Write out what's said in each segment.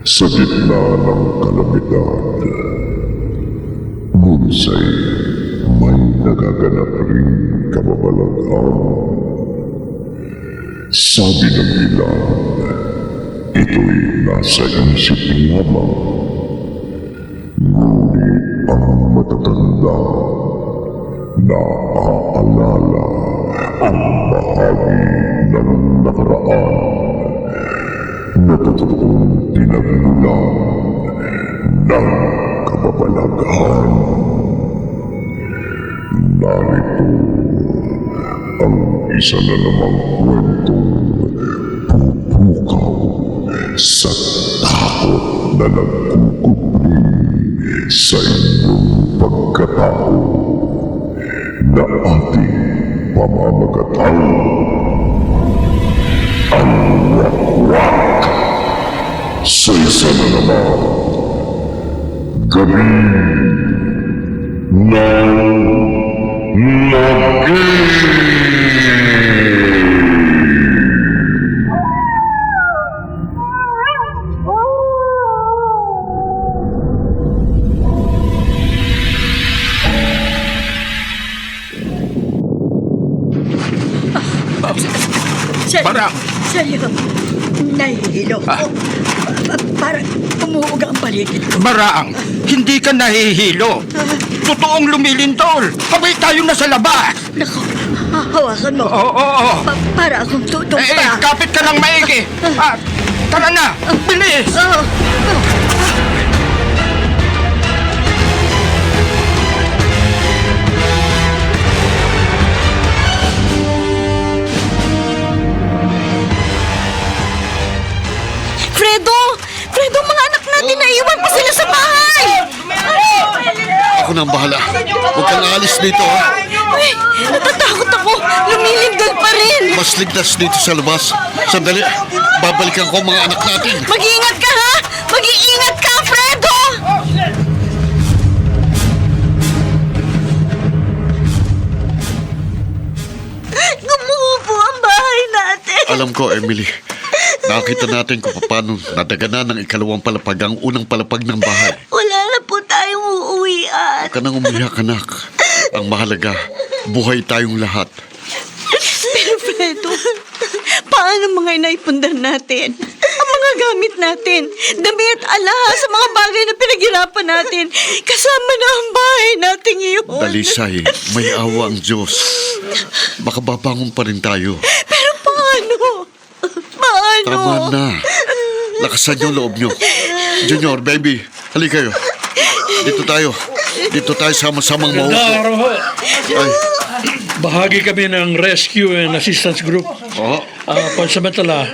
Sa gitna ng kalamidad, Bunsay may nagaganap rin kababalaghan. Sabi ng ilan, ito'y nasa isip lamang. Ngunit ang matatanda naaalala ang bahagi ng nakaraan na totoong pinagmulan ng kababalaghan. Narito ang isa na namang kwentong pupukaw sa takot na nagkukubli sa inyong pagkatao na ating pamamagataw. Ang wakwak sa isa na naman gabi ng lagi. Barang! Sa'yo, nahihilo ko. Parang umuuga ang paligid ko. Barang! Hindi ka nahihilo! Totoong lumilintol! Habay tayo na sa labas! Naku, hawakan mo. Oo! Para akong tutumpa. Kapit ka ng maigi! Tara na! Bilis! Fredo, mga anak natin naiwan pa sila sa bahay. Ako na ang bahala. Huwag kang aalis dito, ha? Ay, natatakot ako. Lumilindol pa rin. Mas ligtas dito sa labas. Sandali, babalikan ko ang mga anak natin. Mag-iingat ka, ha? Mag-iingat ka, Fredo! Gumuho po ang bahay natin. Alam ko, Emily. Nakita natin kung paano nadagana ng ikalawang palapag ang unang palapag ng bahay. Wala na po tayong uuwian. Huwag ka nang umiyak, anak. Ang mahalaga, buhay tayong lahat. Pero Fredo, paano mga inaipundan natin? Ang mga gamit natin, damit, alahas, sa mga bagay na pinaghirapan natin, kasama na ang bahay natin iyon. Dalisay, may awa ang Diyos. Baka babangon pa rin tayo. Pero paano? Paano? Tama na. Lakasan yung loob nyo. Junior, baby, halika kayo. Dito tayo. Dito tayo sama-samang maupo. Araw ho. Ay, Bahagi kami ng Rescue and Assistance Group. oh, Pansamantala,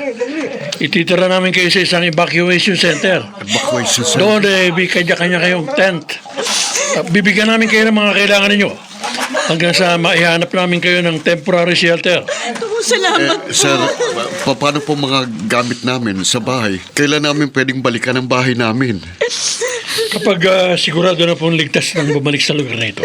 ititira namin kayo sa isang evacuation center. evacuation center. Doon kanya-kanya kayong tent. Bibigyan namin kayo ng mga kailangan ninyo hanggang sa maihanap namin kayo ng temporary shelter. Salamat po. Sir, paano po mga gamit namin sa bahay? Kailan namin pwedeng balikan ang bahay namin? Kapag sigurado na pong ligtas nang bumalik sa lugar na ito.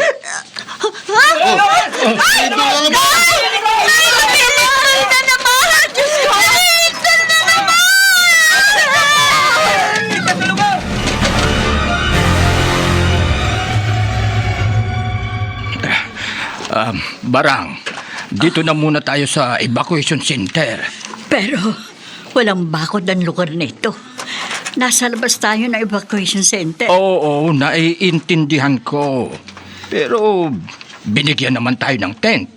Barang, dito na muna tayo sa evacuation center. Pero walang bakod ang lugar nito. Nasa labas tayo ng evacuation center. Oo, naiintindihan ko. Pero binigyan naman tayo ng tent.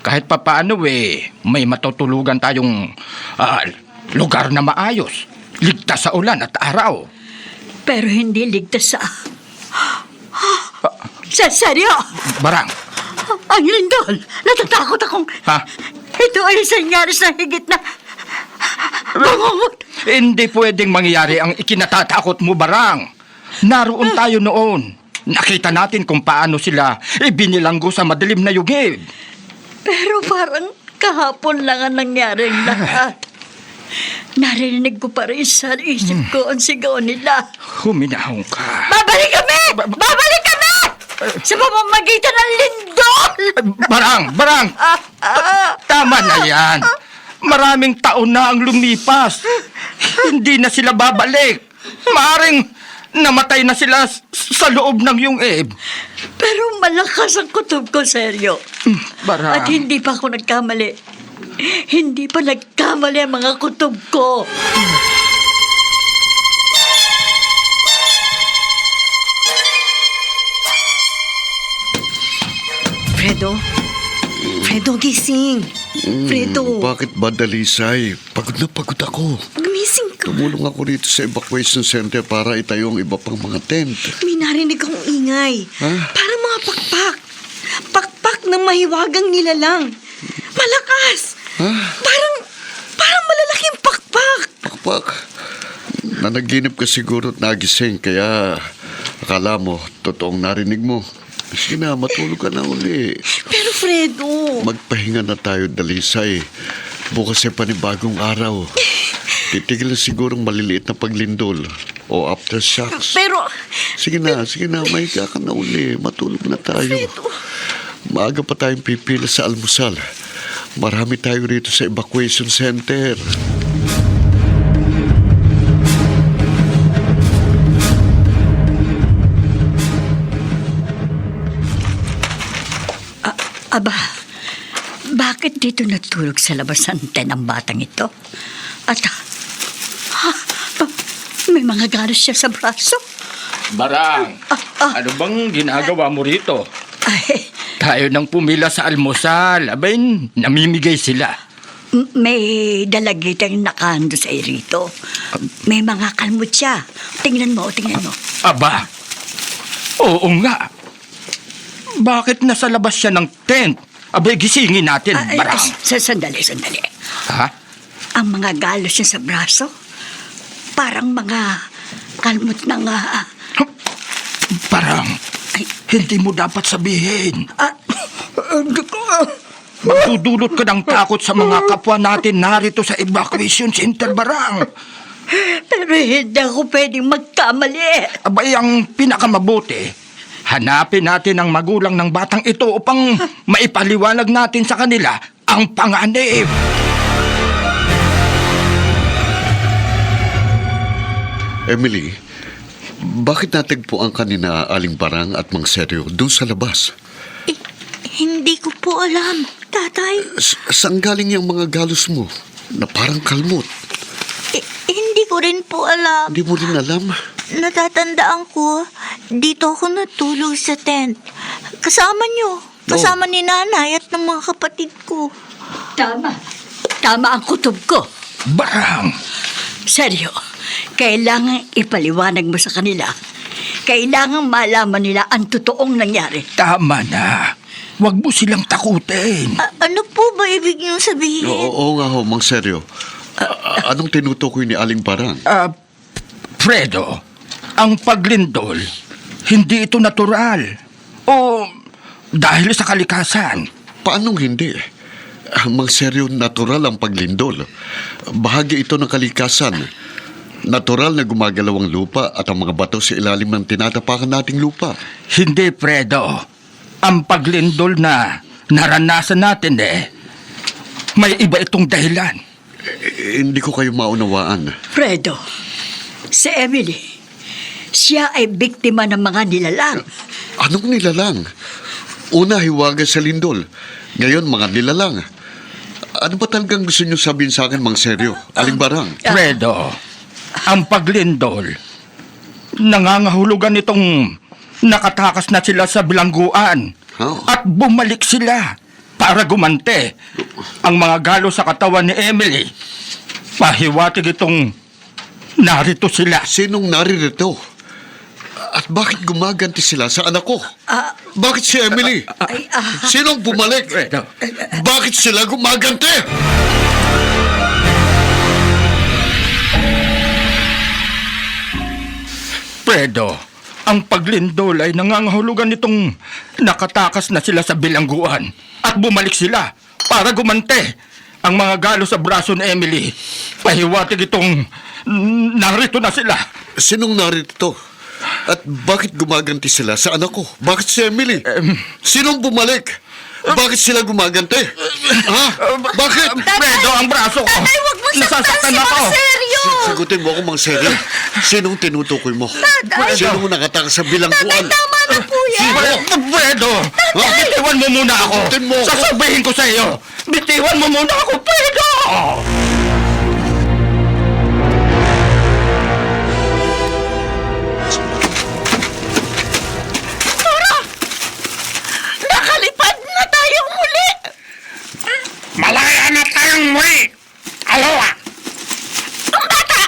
Kahit papaano may matutulugan tayong lugar na maayos. Ligtas sa ulan at araw. Pero hindi ligtas sa... Seryo? Barang, Ang lindol! Natatakot akong... ha? Ito ay senyaris na higit na... Bangungot! Hindi pwedeng mangyari ang ikinatatakot mo, Barang. Naroon tayo noon. Nakita natin kung paano sila ibinilanggo sa madilim na yugib. Pero parang kahapon lang ang nangyari ang lahat. Narinig ko pa rin sa isip ko ang sigaw nila. Huminahon ka. Babalik kami! Babalik kami! Sa pamamagitan ng lindol! Barang! Tama na yan. Maraming taon na ang lumipas. Hindi na sila babalik. Maaring namatay na sila sa loob ng iyong eb. Pero malakas ang kutob ko, Seryo. Barang. At hindi pa ako nagkamali. Hindi pa nagkamali ang mga kutob ko. Fredo, gising. Fredo, Bakit ba, Dalisay? Pagod na pagod ako. gumising ka. Tumulong ako rito sa evacuation center para itayo ang iba pang mga tent. May narinig akong ingay. Ha? Parang mga pakpak. Pakpak ng mahiwagang nilalang. Malakas. Ha? Parang malalaking pakpak. Pakpak. Nanaginip ka siguro at nagising, kaya akala mo, totoong narinig mo. Sige na, matulog ka na uli. Pero Fredo, Magpahinga na tayo, Dalisay. Bukas ay panibagong araw. Titigil na sigurong maliliit na paglindol o aftershocks. pero Sige na, mahiga ka na uli. Matulog na tayo. Fredo, Maaga pa tayong pipila sa almusal. Marami tayo rito sa evacuation center. aba, bakit dito natulog sa labas ang tent ang batang ito? At may mga galos siya sa braso. Barang, ano bang ginagawa mo rito? Ay, Tayo nang pumila sa almusal. Abay, namimigay sila. may dalagitang nakahando sa rito. May mga kalmot siya. Tingnan mo. Aba, oo nga. Bakit nasa labas siya ng tent? Abay, gisingin natin, Barang. Sandali. Ha? Ang mga galos niya sa braso, parang mga kalmot ng... Barang, ay, hindi mo dapat sabihin. hindi ko... Magdudulot ka ng takot sa mga kapwa natin narito sa evacuation center, Barang. Pero hindi ako pwedeng magkamali. Abay, ang pinakamabuti, hanapin natin ang magulang ng batang ito upang maipaliwanag natin sa kanila ang panganib. Emily, bakit natagpuan kanina Aling Barang at Mang Seryo doon sa labas? Hindi ko po alam, tatay. Saan galing yung mga galos mo na parang kalmot? Hindi ko rin po alam. Hindi mo rin alam? Natatandaan ko, dito ako natulog sa tent. Kasama niyo. Kasama ni nanay at ng mga kapatid ko. Tama ang kutob ko. Barang, Seryo, kailangan ipaliwanag mo sa kanila. Kailangan malaman nila ang totoong nangyari. tama na. Huwag mo silang takutin. Ano po ba ibig niyong sabihin? Oo nga ho, Mang Seryo. Anong tinutukoy ni Aling Barang? Fredo, ang paglindol, hindi ito natural. O dahil sa kalikasan. Paanong hindi? Mang Seryo, natural ang paglindol. Bahagi ito ng kalikasan. Natural na gumagalaw ang lupa at ang mga bato sa ilalim ng tinatapakan nating lupa. Hindi, Fredo. Ang paglindol na naranasan natin may iba itong dahilan. Hindi ko kayo maunawaan. Fredo, si Emily, siya ay biktima ng mga nilalang. Anong nilalang? Una, hiwaga sa lindol. Ngayon, mga nilalang. Ano ba talagang gusto niyo sabihin sa akin, Mang Seryo? Aling Barang? Fredo, ang paglindol, nangangahulugan itong nakatakas na sila sa bilangguan at bumalik sila para gumante. Ang mga galo sa katawan ni Emily, pahiwatig itong narito sila. Sinong naririto? At bakit gumaganti sila sa anak ko? Bakit si Emily? Sinong bumalik? Fredo, Bakit sila gumaganti? Fredo, ang paglindol ay nangangahulugan nitong nakatakas na sila sa bilangguan at bumalik sila para gumante. Ang mga galo sa braso ni Emily, pahiwatig itong narito na sila. Sinong narito? At bakit gumaganti sila sa anak ko? Bakit si Emily? Sinong bumalik? Bakit sila gumaganti? Ha? Bakit? Fredo, ang braso ko. Tatay, huwag mo Nasasaktan si ako. Mang Seryo! Sagutin mo ako, Mang Seryo. Sinong tinutukoy mo? Sinong nakataka sa bilangguan? Tama na po yan! Fredo! Bitiwan mo muna ako! Sagutin mo ako. Sasabihin ko sa iyo! Bitiwan mo muna ako, Fredo! Nakalipad na tayong muli! Malaya na tayong muli! Aloha! Ang bata!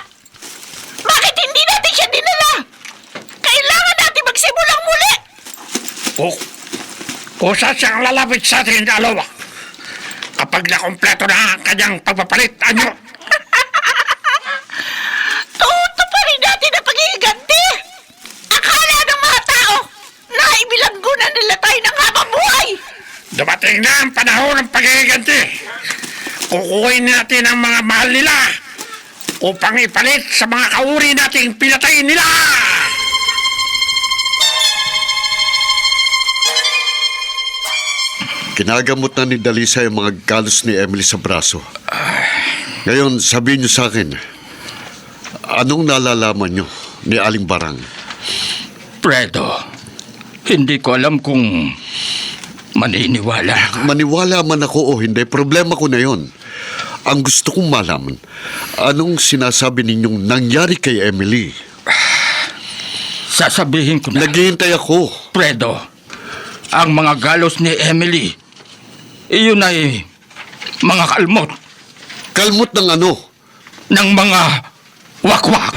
Bakit hindi natin siya dinala? Kailangan natin magsimulang muli! Kusa siyang lalapit sa atin, Aloha. Kapag nakompleto na ang kanyang pagpapalit, anyo? Tutuparin natin ang pag-iiganti! Akala ng mga tao na ibilanggo na nila tayo ng habang buhay! Dumating na ang panahon ng paghihiganti. Kukuhin natin ang mga mahal nila upang ipalit sa mga kauri nating pinatay nila! Kinagamot na ni Dalisa yung mga galos ni Emily sa braso. Ngayon, sabihin niyo sa akin, anong nalalaman niyo ni Aling Barang? Fredo, hindi ko alam kung maniniwala. Maniwala man ako o hindi, problema ko na yon. Ang gusto kong malaman, anong sinasabi ninyong nangyari kay Emily? Sasabihin ko na. Naghihintay ako. Fredo, ang mga galos ni Emily, iyon ay mga kalmot Kalmot ng ano? ng mga wakwak.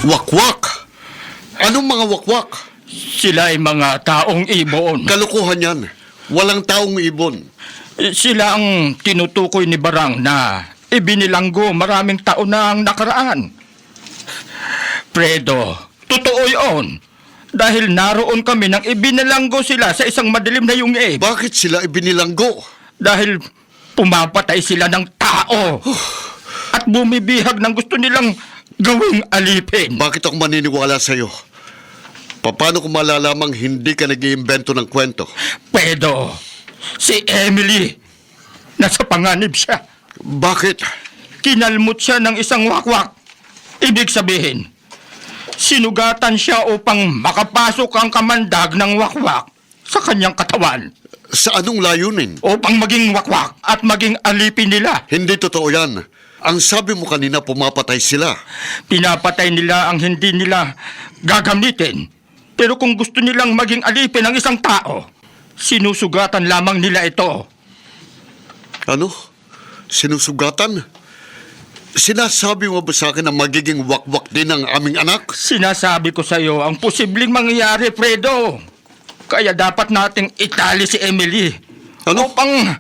Wakwak! Anong mga wakwak? Sila ay mga taong ibon. Kalukuhan yan. Walang taong ibon. Sila ang tinutukoy ni Barang na ibinilanggo maraming taon na ang nakaraan. Fredo, totoo yun. Dahil naroon kami nang ibinilanggo sila sa isang madilim na yungib. Bakit sila ibinilanggo? Dahil pumapatay sila ng tao. At bumibihag ng gusto nilang gawing alipin. Bakit ako maniniwala sa'yo? Paano ko malalamang hindi ka nag-iimbento ng kwento? Fredo, si Emily, nasa panganib siya. Bakit? Kinalmot siya ng isang wakwak. Ibig sabihin, sinugatan siya upang makapasok ang kamandag ng wakwak sa kanyang katawan. Sa anong layunin? Upang maging wakwak at maging alipin nila. Hindi totoo yan. Ang sabi mo kanina, pumapatay sila. Pinapatay nila ang hindi nila gagamitin. Pero kung gusto nilang maging alipin ng isang tao, sinusugatan lamang nila ito. Ano? Sinusugatan? Sinasabi mo ba sa akin na magiging wakwak din ang aming anak? Sinasabi ko sa iyo ang posibleng mangyayari, Fredo. Kaya dapat nating itali si Emily. Ano? Upang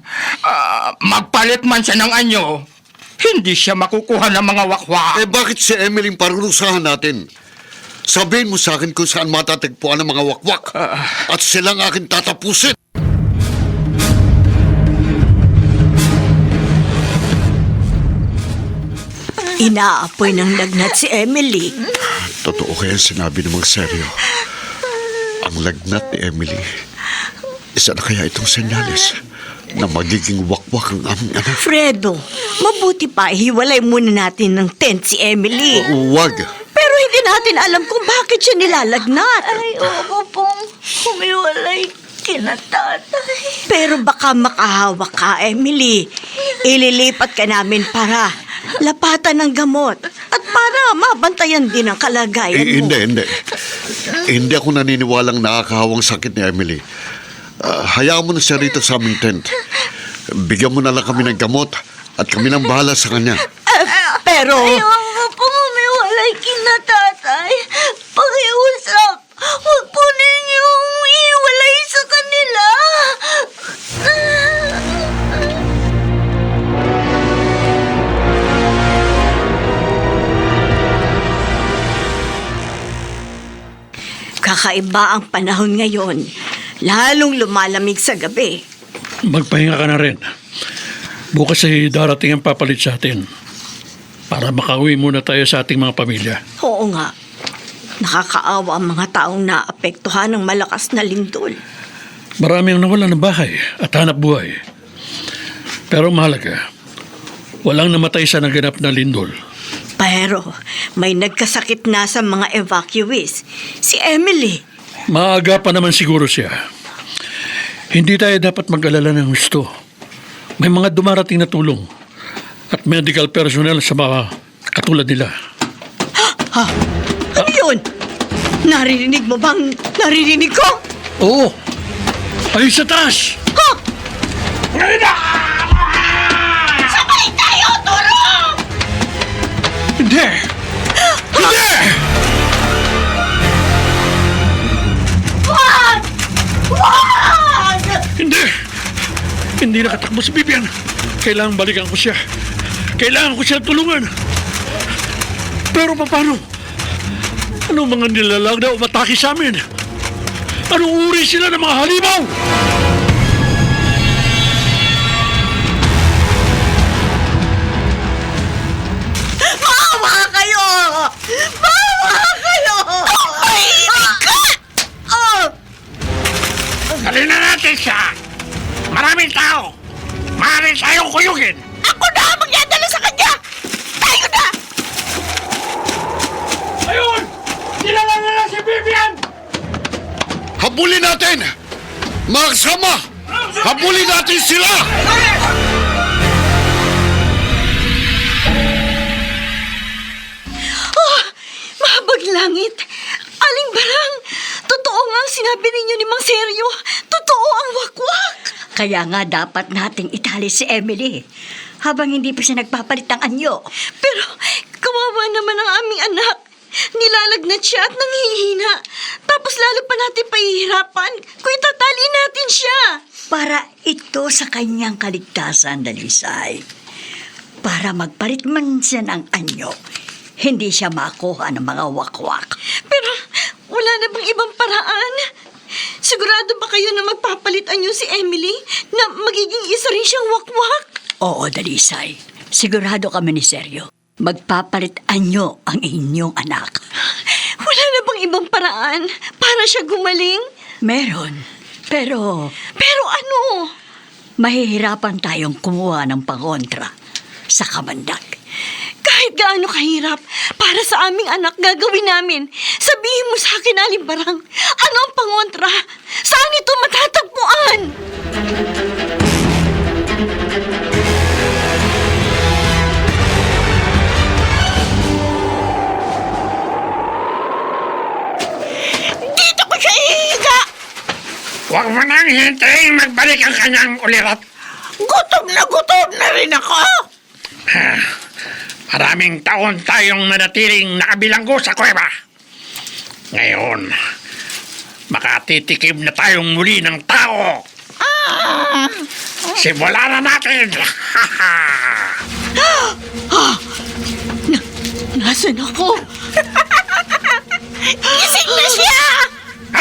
magpalit man siya ng anyo, hindi siya makukuha ng mga wakwak. Bakit si Emily ang parurusahan natin? Sabihin mo sa akin kung saan matatagpuan ang mga wakwak. At silang akin tatapusin. Inaapoy ng lagnat si Emily. Totoo kaya sinabi ng mga seryo. Ang lagnat ni Emily, isa na kaya itong senyales na magiging wakwak ang aming anak? Fredo, mabuti pa hiwalay muna natin ng tent si Emily. Huwag. Pero hindi natin alam kung bakit siya nilalagnat. Ay, oo pong humiwalay kina tatay. Pero baka makahawak ka, Emily. Ililipat ka namin para lapatan ng gamot at para mabantayan din ang kalagayan mo. Hindi. Hindi ako naniniwalang nakakahawang sakit ni Emily. Hayaan mo na siya rito sa aming tent. Bigyan mo na lang kami ng gamot at kami nang bahala sa kanya. Pero... Ayoko pong humiwalay kina tatay. Pakiusap, huwag po ninyong iwalay sa kanila. Kakaiba ang panahon ngayon. Lalong lumalamig sa gabi. Magpahinga ka na rin. Bukas ay darating ang papalit sa atin. Para makauwi muna tayo sa ating mga pamilya. Oo nga. Nakakaawa ang mga taong naapektuhan ng malakas na lindol. Marami ang nawala ng bahay at hanap buhay. Pero ang mahalaga, walang namatay sa naganap na lindol. Pero may nagkasakit na sa mga evacuees. Si Emily. Maaga pa naman siguro siya. Hindi tayo dapat mag-alala ng gusto. May mga dumarating na tulong at medical personnel sa mga katulad nila. Ha? Ano yun? Naririnig mo bang naririnig ko? Oo! Ayun sa taas! Ha? Sabay tayo! Tulong! Hindi! Hindi! Wag! Wag! Hindi! Hindi nakatakbo si Vivian. Kailangan balikan ko siya. Kailangan ko siya tulungan. Pero paano? Anong mga nilalang na umatake sa amin? Anong uri sila ng mga halimaw? Maawa kayo! Maawa kayo! Tumahimik ka! Oh! Dali na natin siya! Maraming tao! Maaari tayong kuyugin! Ako na ang magdadala sa kanya! Tayo na! Ayun! Kilala na si Vivian! Habulin natin! Mga kasama! Habulin natin sila! Oh, mahabag langit! Aling Barang! Totoo nga ang sinabi ninyo ni Mang Seryo! Totoo ang wakwak! Kaya nga dapat nating itali si Emily habang hindi pa siya nagpapalit ng anyo. Pero kawawa naman ang aming anak. Nilalagnat siya at nanghihina. Tapos lalo pa natin pahihirapan kung itatali natin siya. Para ito sa kanyang kaligtasan, Dalisay. Para magpalit man siya ng anyo, hindi siya makuha ng mga wakwak. Pero wala na bang ibang paraan? Sigurado ba kayo na magpapalitan niyo si Emily na magiging isa rin siyang wakwak? Oo, Dalisay. Sigurado kami ni Seryo. Magpapalit anyo ang inyong anak. Wala na bang ibang paraan para siya gumaling? Meron. Pero Pero ano? mahihirapan tayong kumuha ng pangontra sa kamandag. Kahit gaano kahirap, para sa aming anak gagawin namin. Sabihin mo sa akin, Aling Barang, ano ang pangontra? Saan ito matatagpuan? Dito ko siya ihiga! Huwag mo nang hintayin magbalik ang kanyang ulirat. Gutom na rin ako! Maraming taon tayong nanatiling nakabilanggo sa kuweba. Ngayon, makatitikim na tayong muli ng tao. Simulan na natin! Nasaan ako? Gising na siya!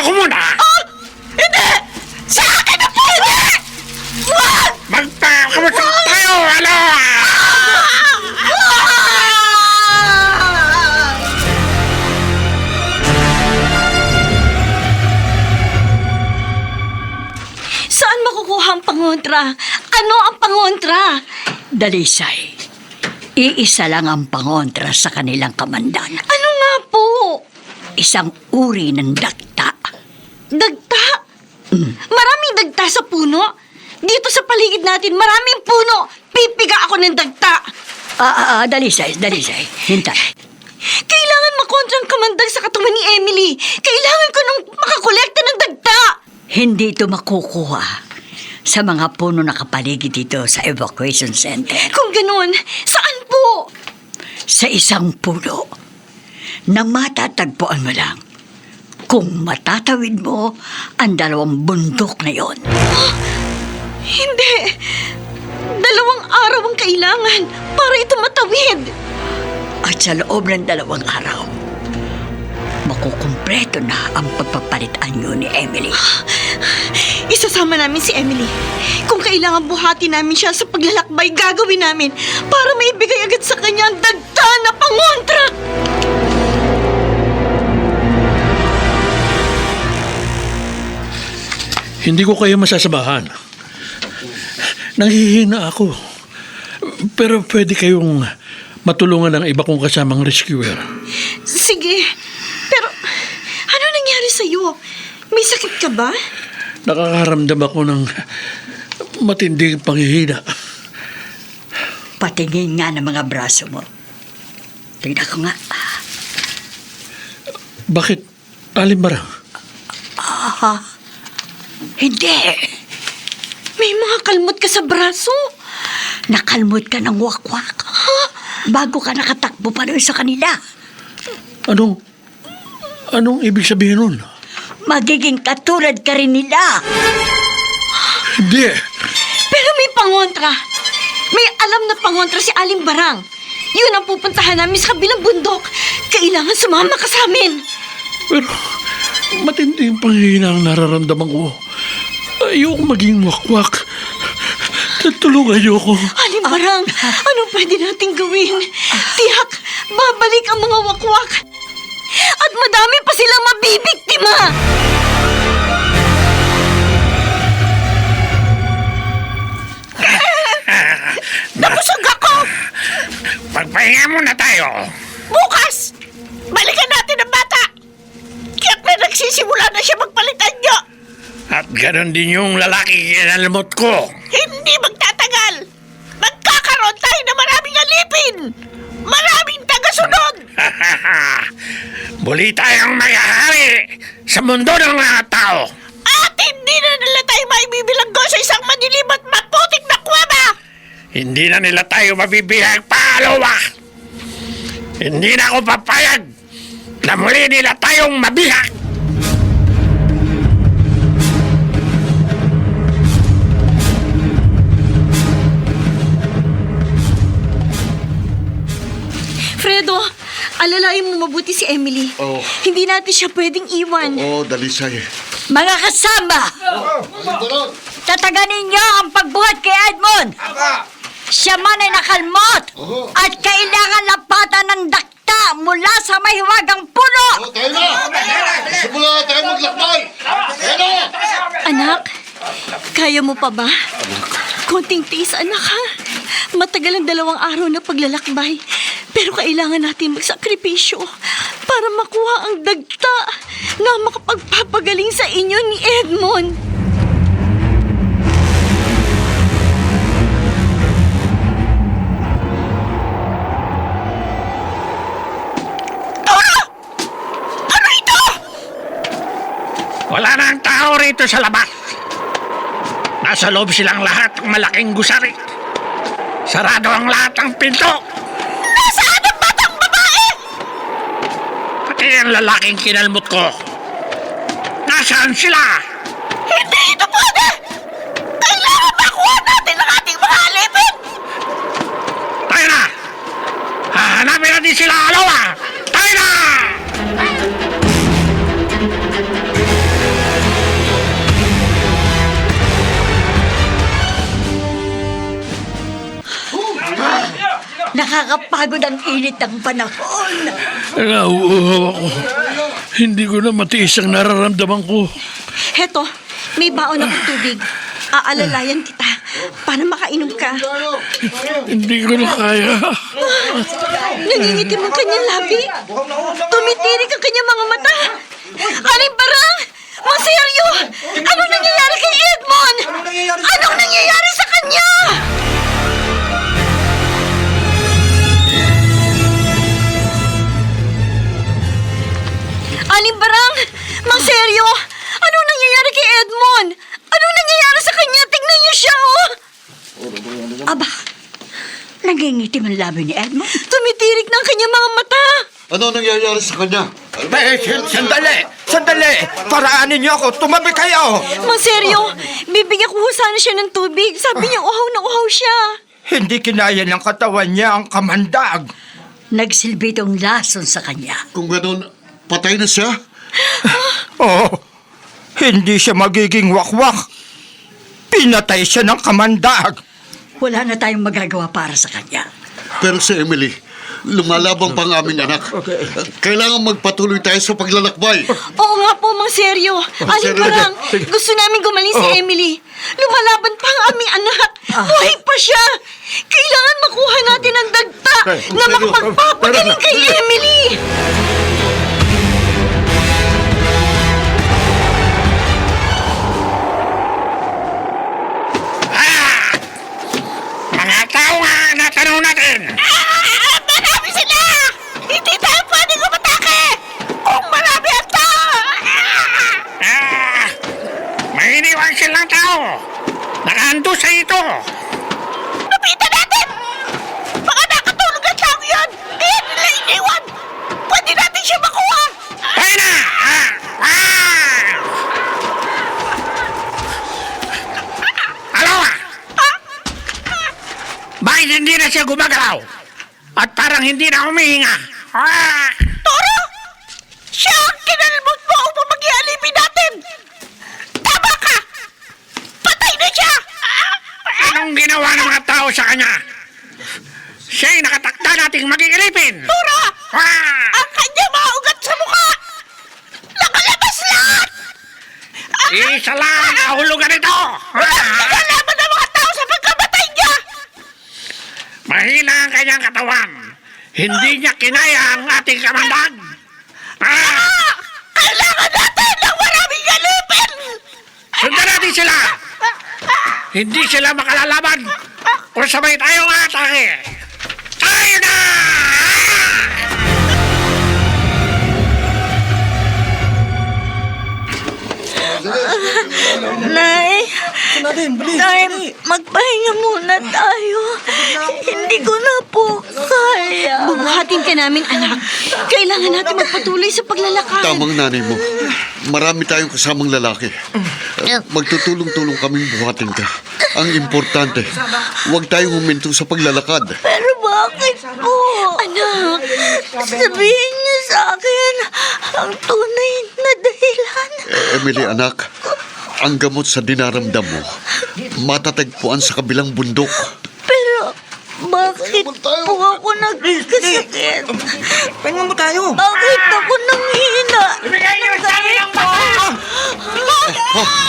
Ako muna! Hindi! Sa akin na po! Hindi! Wag! Magpakamutok tayo! Ano? Saan makukuha ang pangontra? Ano ang pangontra? Dalisay, iisa lang ang pangontra sa kanilang kamandan. Ano nga po? Isang uri ng dakta. Dagta? Maraming dagta sa puno? Dito sa paligid natin, maraming puno. Pipiga ako ng dagta. Dalisay. Hintay. Kailangan makontra ang kamandag sa katawan ni Emily. Kailangan ko nung makakolekta ng dagta. Hindi ito makukuha sa mga puno na kapaligid dito sa evacuation center. Kung ganun, saan po? Sa isang puno na matatagpuan mo lang kung matatawid mo ang dalawang bundok na yon. Hindi. 2 araw ang kailangan para ito matawid. At sa loob ng 2 araw, makukumpleto na ang pagpapalitan nyo ni Emily. Isasama namin si Emily. Kung kailangan buhati namin siya sa paglalakbay, gagawin namin para maibigay agad sa kanya ang dagta na pangontra. Hindi ko kayo masasamahan. Nanghihina ako. Pero pwede kayong matulungan ng iba kong kasamang rescuer. Sige, pero ano nangyari sa'yo? May sakit ka ba? Nakakaramdam ako ng matinding panghihina. Patingin nga ng mga braso mo. Tingnan ko nga. Bakit, Aling Barang? Hindi. May mga kalmot ka sa braso. Nakalmot ka ng wakwak. Bago ka nakatakbo pa rin sa kanila. Anong ibig sabihin nun? Magiging katulad ka rin nila. Hindi. Pero may pangontra. May alam na pangontra si Aling Barang. Yun ang pupuntahan namin sa kabilang bundok. Kailangan sumama ka sa amin. Pero matinding panghihina ang nararamdaman ko. Ayoko maging wakwak. Tulungan niyo ako. Aling Barang, anong pwede nating gawin? Tiyak, babalik ang mga wakwak. At madami pa silang mabibiktima. Nabusog ako! Pagpahinga muna tayo. Bukas! Balikan natin ang bata! Kaya't na nagsisimula na siya magpalitan niyo! At ganon din yung lalaki kinalamot ko. Hindi magtatagal! Magkakaroon tayo ng maraming alipin! Maraming tagasunod! Muli tayong magyahari sa mundo ng mga tao. At hindi na nila tayo maibibilanggo sa isang madilim at maputik na kuweba! Hindi na nila tayo mabibihag pangalawa. Hindi na ako papayag na muli nila tayong mabihag. Fredo, alalain mo mabuti si Emily. Oh. Hindi natin siya pwedeng iwan. Oo, Dalisay. Mga kasama! Tataganin niyo ang pagbuhat kay Edmond! Siya man ay nakalmot at kailangan lapatan ng dakta mula sa mahiwagang puno! Tayo na! Simula tayo maglakbay! Tayo na! Anak, kaya mo pa ba? Konting tiis, anak, ha? Matagal ang 2 araw na paglalakbay. Pero kailangan natin magsakripisyo para makuha ang dagta na makapagpapagaling sa inyo ni Edmond. Ano ito? Wala na ang tao rito sa labas. Nasa loob silang lahat ng malaking gusari. Sarado ang lahat ng pinto. Nasaan ang batang babae? Pati ang lalaking kinalmot ko. Nasaan sila? Hindi ito pwede! Kailangan makuha natin ang ating mga alipin! Tayo na! Hahanapin natin sila, alawa! Tayo na! Nakakapagod ang init ng panahon. Nauuhaw ako. Hindi ko na matiis ang nararamdaman ko. Heto, may baon akong tubig. Aalalayan kita para makainom ka. Hindi ko na kaya. Nangingitim ang kanyang labi. Tumitirik ang kanyang mga mata. Aling Barang! Mang Seryo! Anong nangyayari kay Edmond? Anong nangyayari sa kanya? Aling Barang! Mang Seryo! Anong nangyayari kay Edmond? Anong nangyayari sa kanya? Tingnan niyo siya, oh! Aba, nangingitim ang labi ni Edmond. Tumitirik ng kanyang mga mata. Ano nangyayari sa kanya? Sandali! Paraanin niyo ako! Tumabi kayo! Mang Seryo, bibigyan ko ho sana siya ng tubig. Sabi niya uhaw na uhaw siya. Hindi kinaya ng katawan niya ang kamandag. Nagsilbi itong lason sa kanya. Kung gano'n, patay na siya? Oh, hindi siya magiging wakwak. Pinatay siya ng kamandag. Wala na tayong magagawa para sa kanya. Pero si Emily, Lumalabang pa ang aming anak. Kailangan magpatuloy tayo sa paglalakbay. Oo nga po, Mang Seryo. Alin Seryo, pa lang, sige. gusto namin gumaling si Emily. Lumalaban pa ang aming anak. Buhay pa siya. Kailangan makuha natin ang dagta na Seryo. makapagpapagaling kay Emily. Mga tao nga natanong natin. Marami sila! Hindi tayo pwedeng umatake! Kung marami ang tao! May iniwan silang tao. Nakaando sa ito. Lapitan natin! Baka nakatulog ang tao yan! Kaya nila iniwan! Pwede natin siya makuha! Tayo na! Alawa! Bakit hindi na siya gumagalaw? At parang hindi na humihinga. Toro! Siya ang kinalmot mo upang mag-ialipin natin! Tama ka! Patay na siya! Anong ginawa ng mga tao sa kanya? Siya'y nakatakda nating magigilipin. Toro! Ang kanya mga ugat sa mukha! Nakalabas lahat! Isa lang ang kahulugan nito. Nagkalaban ng mga tao sa pagkamatay niya! Mahina ang kanyang katawan. Hindi niya kinaya ang ating kamandag. Kailangan natin ng maraming alipin! Sundan natin sila. Hindi sila makalalaban kung sabay tayong atake. Tayo na! Nay, magpahinga muna tayo. Hindi ko na po kaya. Bubuhatin ka namin, anak. Kailangan natin magpatuloy sa paglalakad. Tamang nanay mo. Marami tayong kasamang lalaki. Magtutulong-tulong kaming buhatin ka. Ang importante, huwag tayong huminto sa paglalakad. Pero bakit po? Anak, Sabihin niyo sa akin ang tunay na dahilan. Emily, anak, ang gamot sa dinaramdam mo, matatagpuan sa kabilang bundok. Pero bakit po ako nagkasakit? Pahinga mo tayo. Bakit ako nanghina? Ibigay niyo sa amin ang bata!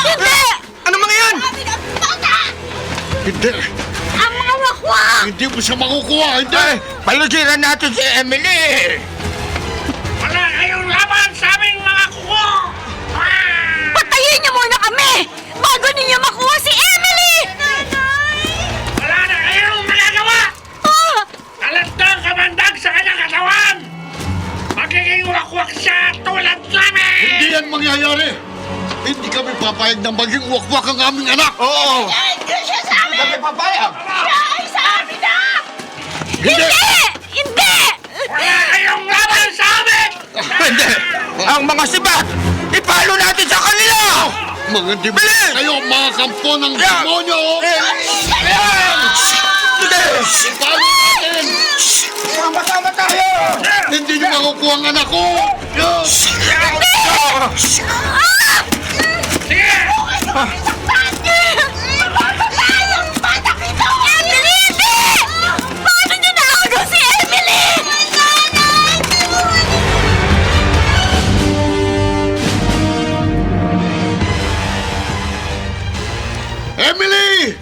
Hindi! Ano mga yan? Hindi, Ang mga wakwak! hindi mo siya makukuha, hindi! Palugiran natin si Emily! Wala kayong laban sa aming mga kuko! patayin niyo muna kami bago ninyo makuha si Emily! Wala na kayong magagawa! Alat na ang kamandag sa kanyang katawan! Magiging wakwak siya tulad namin! Hindi yan mangyayari! Hindi kami papayag na maging wakwak ang aming anak! Oo! Hindi siya sa amin! Kami papayag! Siya ay sa amin na! Hindi! Hindi! Wala kayong laban sa amin! Hindi! Ang mga sibat! Ipalo natin sa kanila! Mga demonyo kayo, mga kampo ng demonyo! Ipalo natin! Sama-sama tayo! Hindi niyo makukuha ang anak ko! Mamamatay ang batang ito! Emily, hindi! Paano niyo naagaw si Emily? Emily!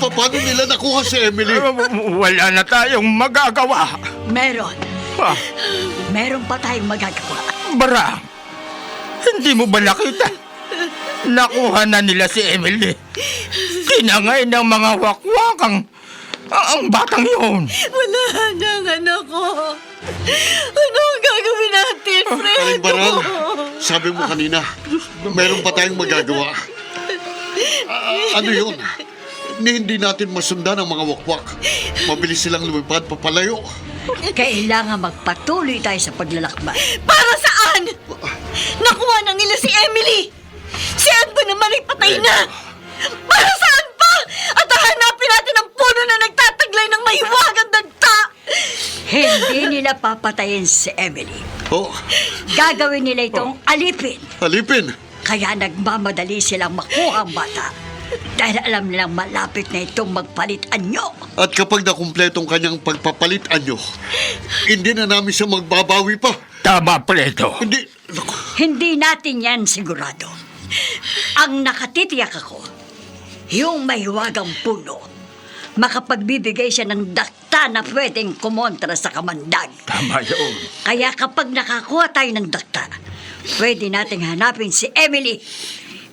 Paano nila nakuha si Emily? Wala na tayong magagawa. Meron. Ah, Meron pa tayong magagawa. Bara, hindi mo ba nakita? Nakuha na nila si Emily. Kinangay ng mga wakwak ang batang yun. Wala na ang anak ko. Ano ang gagawin natin, Fredo? Aling Baral, sabi mo kanina, meron pa tayong magagawa. Ano yun? Hindi natin masundan ang mga wakwak. Mabilis silang lumipad papalayo. Kailangan magpatuloy tayo sa paglalakbay. Para saan? Nakuha na nila si Emily. Si Edbo naman ay patay na. Para saan pa? At hahanapin natin ang puno na nagtataglay ng mahiwagang dagta. Hindi nila papatayin si Emily. Oh, Gagawin nila itong alipin. alipin. Kaya nagmamadali silang makuha ang bata. Dahil alam nilang malapit na itong magpalit anyo. At kapag nakumpletong kanyang pagpapalit anyo, hindi na namin siya magbabawi pa. Tama, Fredo. Hindi, naku, Hindi natin yan sigurado. Ang nakatitiyak ako, yung mahiwagang puno, makapagbibigay siya ng dakta na pwedeng kumontra sa kamandag. Tama yun. Kaya kapag nakakuha tayo ng dakta, pwede nating hanapin si Emily.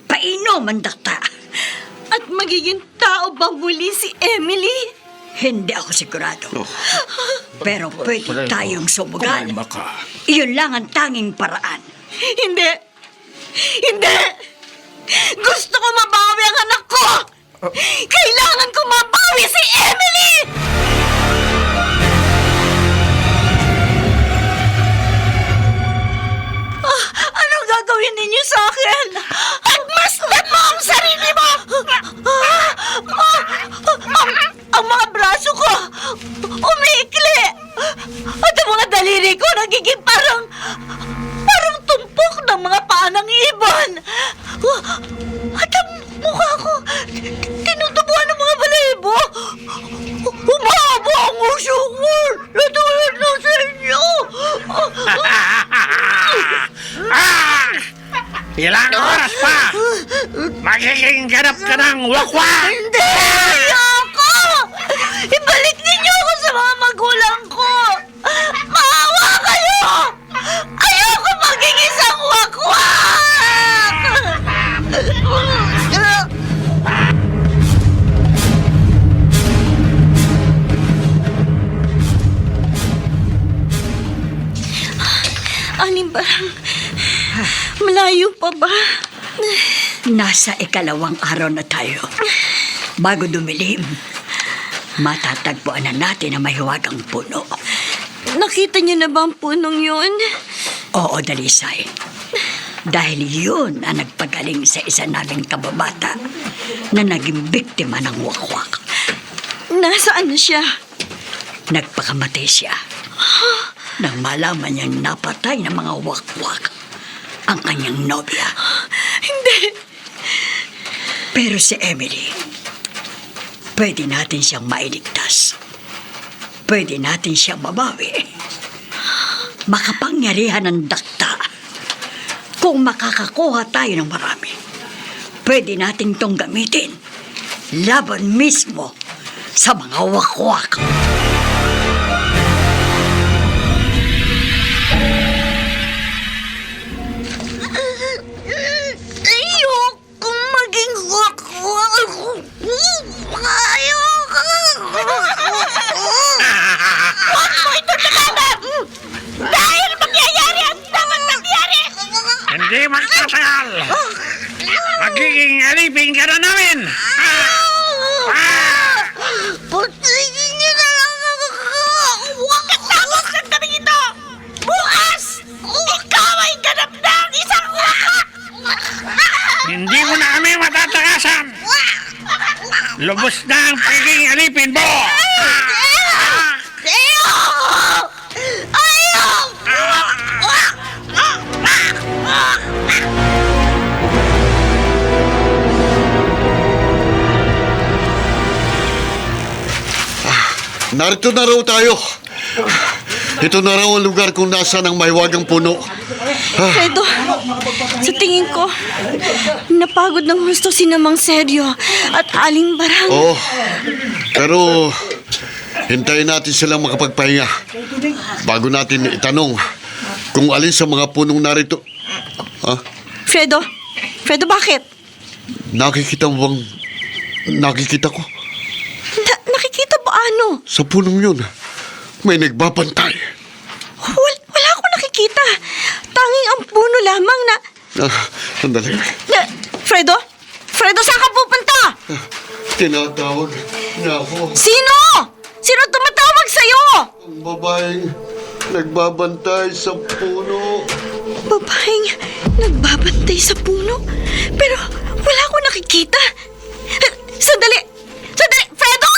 Painom ang dakta. At magiging tao ba muli si Emily? Hindi ako sigurado. Pero pwede tayong sumugal. Kumalma ka. Iyon lang ang tanging paraan. Hindi! Hindi! Gusto ko mabawi ang anak ko! Kailangan ko mabawi si Emily! Anong gagawin ninyo sa akin? At masdan mo ang sarili mo! Ang mga braso ko umiikli! At ang mga daliri ko nagiging parang tumpok ng mga paa ng ibon! At ang mukha ko tinutubuan ng mga balahibo! Humahaba ang uso ko! Natulad na sa inyo! Ilang oras pa! Magiging ganap ka ng wakwak! Hindi! Ayoko! Ibalik ninyo ako sa mga magulang ko! Maawa kayo! Ayoko maging isang wakwak! Aling Barang, malayo pa ba? Nasa ikalawang araw na tayo. Bago dumilim, matatagpuan na natin ang mahiwagang puno. Nakita niyo na ba ang punong yun? Oo, Dalisay. Dahil yun ang nagpagaling sa isa naming kababata na naging biktima ng wakwak. Nasaan na siya? Nagpakamatay siya nang malaman niyang napatay ng mga wakwak ang kanyang nobya. Hindi. Pero si Emily, pwede natin siyang mailigtas. Pwede natin siyang mabawi. Makapangyarihan ng dakta. Kung makakakuha tayo ng marami, pwede natin itong gamitin laban mismo sa mga wakwak. Ayoko maging wakwak. Ayoko. Huwag mo ito talaga! Dahil mangyayari ang dapat mangyari! Hindi magtatagal! Magiging alipin ka na namin! Putihin niyo na lang ako! Huwag katapos ng gabi ito! Bukas! Ikaw ay ganap na ang isang wakwak! Hindi mo na kami matatakasan! Lubos na ang pagiging alipin mo! narito na raw tayo. Ito na raw ang lugar kung nasaan ang mahiwagang puno. Fredo, sa tingin ko, napagod ng husto si Namang Seryo at Aling Barang. Oo, pero hintayin natin silang makapagpahinga bago natin itanong kung alin sa mga punong narito. Fredo, bakit? Nakikita mo bang nakikita ko? Nakikita ba ano? Sa punong yun, may nagbabantay. Wala akong nakikita. Tanging ang puno lamang na... Sandali. Fredo, saan ka pupunta? Tinatawag niya ako. Sino? Sino tumatawag sa'yo? Ang babaeng nagbabantay sa puno. Babaeng nagbabantay sa puno? Pero wala akong nakikita. Sandali! Fredo!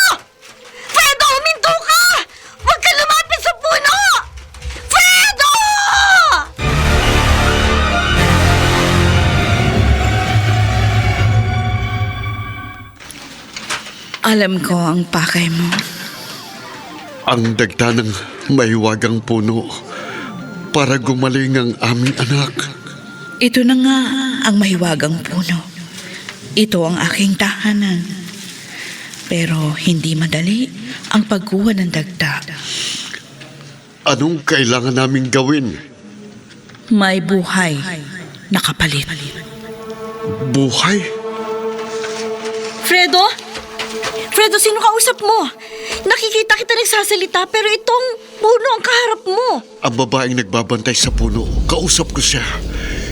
Huminto ka! Huwag ka lumapit sa puno! Fredo! Alam ko ang pakay mo. Ang dagta ng mahiwagang puno para gumaling ang aming anak. Ito na nga ang mahiwagang puno. Ito ang aking tahanan. Pero hindi madali ang pagkuha ng dagta. Anong kailangan naming gawin? May buhay na kapalit. Buhay? Fredo? Fredo, sino kausap mo? Nakikita kita nagsasalita pero itong puno ang kaharap mo. Ang babaeng nagbabantay sa puno, kausap ko siya.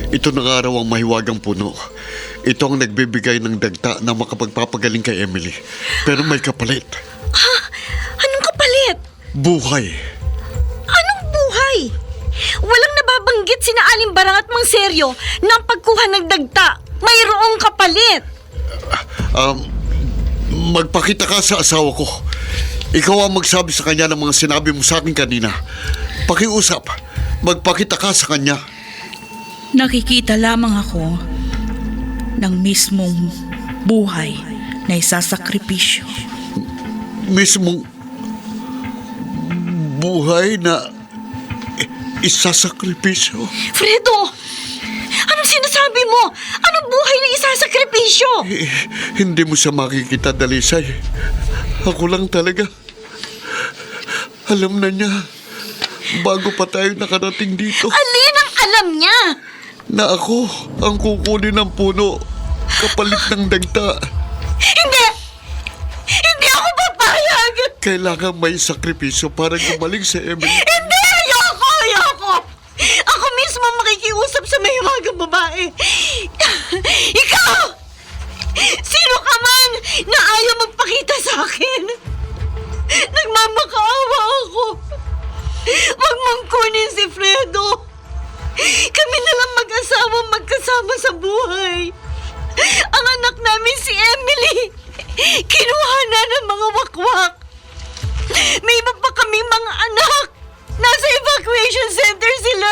Ito na nga raw ang mahiwagang puno. Ito ang nagbibigay ng dagta na makapagpapagaling kay Emily. Pero may kapalit. Ha? Anong kapalit? Buhay. Anong buhay? Walang nababanggit sina Aling Barang at Mang Seryo ng pagkuha ng dagta. Mayroong kapalit. Magpakita ka sa asawa ko. Ikaw ang magsabi sa kanya ng mga sinabi mo sa akin kanina. Pakiusap. Magpakita ka sa kanya. Nakikita lamang ako ng mismong buhay na isasakripisyo. Mismong buhay na isasakripisyo. Fredo! Anong sinasabi mo? Anong buhay na isasakripisyo? Hindi mo siya makikita, Dalisay. Ako lang talaga. Alam na niya. Bago pa tayo nakarating dito. Alin ang alam niya? Na ako ang kukunin ng puno kapalit ng dagta. Hindi! Hindi ako papayag! Kailangan may sakripisyo para gumaling si Emily. Hindi! Ayoko! Ako mismo makikiusap sa mahiwagang babae. Ikaw! Sino ka man na ayaw magpakita sa akin? Nagmamakaawa ako. Huwag mong kunin si Fredo. Kami na lang mag-asawa magkasama sa buhay. Ang anak namin si Emily, kinuha na ng mga wakwak. May iba pa kaming mga anak. Nasa evacuation center sila.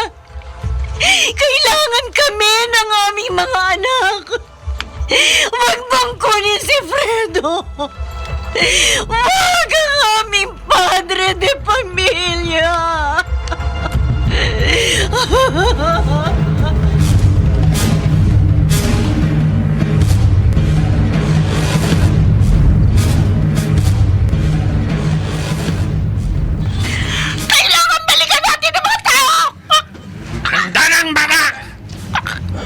Kailangan kami ng aming mga anak. Huwag mong kunin si Fredo. Huwag ang aming padre de pamilya. Kailangan balikan natin ang mga tao! Handa ng bata!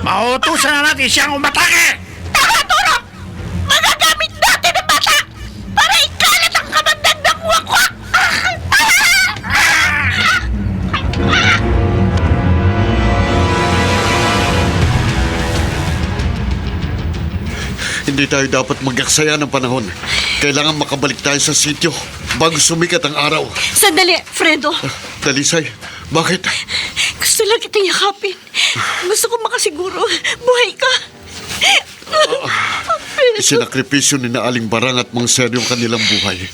Mautusan na natin siyang umatake! Tama, Turo! Magagamit natin ang bata para ikalat ang kamandag ng wakwak! Hindi tayo dapat magaksaya ng panahon. Kailangan makabalik tayo sa sityo bago sumikat ang araw. Sandali, Fredo. Dalisay, bakit? Gusto lang kitang yakapin. Gusto ko makasiguro. Buhay ka. Isinakripisyo ni na Aling Barang at Mang Seryo ang kanilang buhay.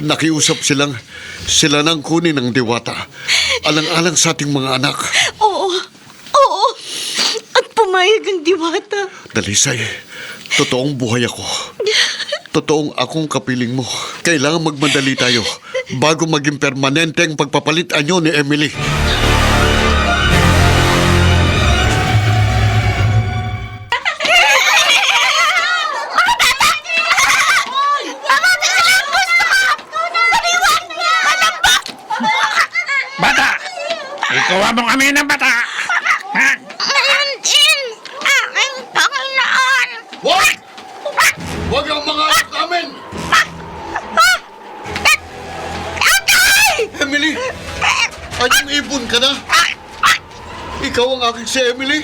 Nakiusap sila nang kunin ng diwata. Alang-alang sa ating mga anak. Oo. At pumayag ang diwata. Dalisay, totoong buhay ako. Totoong akong kapiling mo. Kailangan magmadali tayo bago maging permanente ang pagpapalit anyo ni Emily. Bata! Ikuha mong amin ng bata! Ha? Ngayon din, aking Panginoon. Wag! Wag ang mga anak namin! Emily! Ayong ibon ka na? Ikaw ang aking si Emily?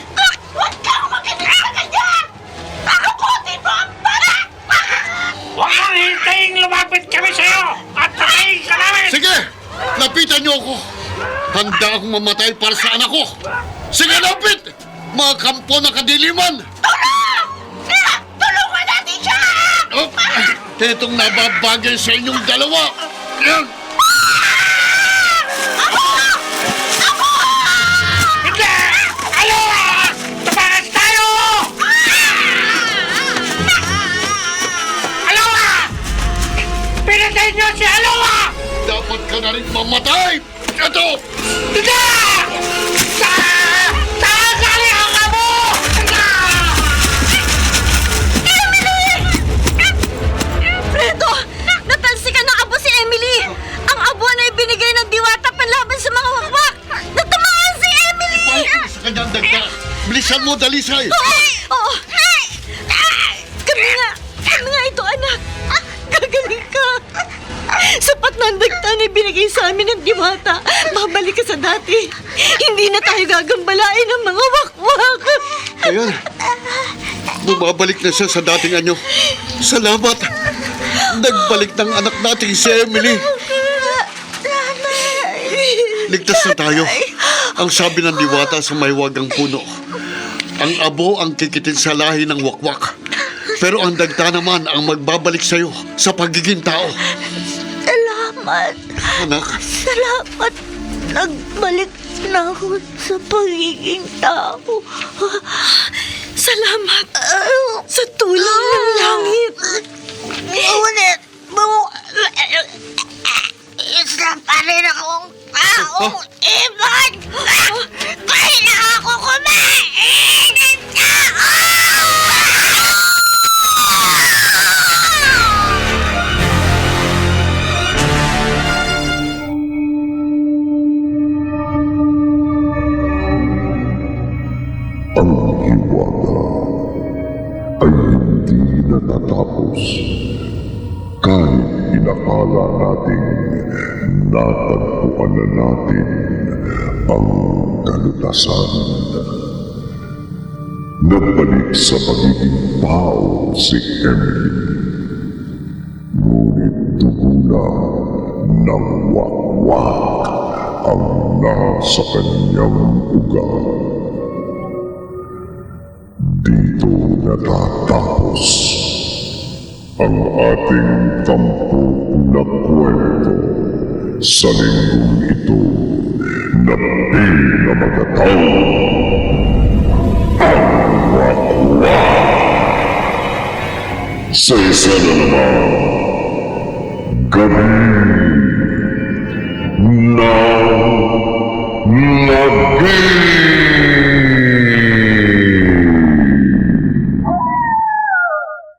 Huwag kang makinig sa kanya! Takutin mo ang bata! Huwag mong hintayin lumapit kami sa'yo at patayin ka namin! Sige! Lapitan niyo ako! Handa akong mamatay para sa anak ko! Sige, lapit! Mga kampo na kadiliman! Tulungan natin siya! Oh, itong nababagay sa inyong dalawa! Yan! Hindi! Alawa! Tabakas tayo! Alawa! Papatayin niyo si Aloha! Dapat ka na rin mamatay! Ito! Hindi! Saan galing ang amo? Fredo! Natalsikan ng abo si Emily! Ang abo na ibinigay ng diwata panlaban sa mga wakwak! Natamaan si Emily! Sa kanyang dagda! Bilisan mo, Dalisay! Oo! Kami nga ito, anak! Gagaling ka! Sapat na ang dagta na ibinigay sa amin ng diwata. Babalik ka sa dati. Hindi na tayo gagambalain ng mga wakwak. Ayan. Bumabalik na siya sa dating anyo. Salamat. Nagbalik ng anak nating si Emily. Ligtas na tayo. Ang sabi ng diwata sa maywagang puno. Ang abo ang kikitin sa lahi ng wakwak. Pero ang dagta naman ang magbabalik sa'yo sa pagiging tao. Salamat. Anak, Salamat. Nagbalik na ako sa pagiging tao. Salamat sa tulong ng langit. Ngunit, isa pa rin akong taong ibon. Kailangan ko kumain ng tao! Ang hiwaga ay hindi natatapos kahit inakala nating natagpuan na natin ang kalutasan. Nagbalik sa pagiging tao si Emily, ngunit tugula ng wakwak ang nasa kanyang ugat. Dito natatapos ang ating 10 na kwento sa linggong ito na pinamagataw ang wakwak. Sa isa na naman, gabi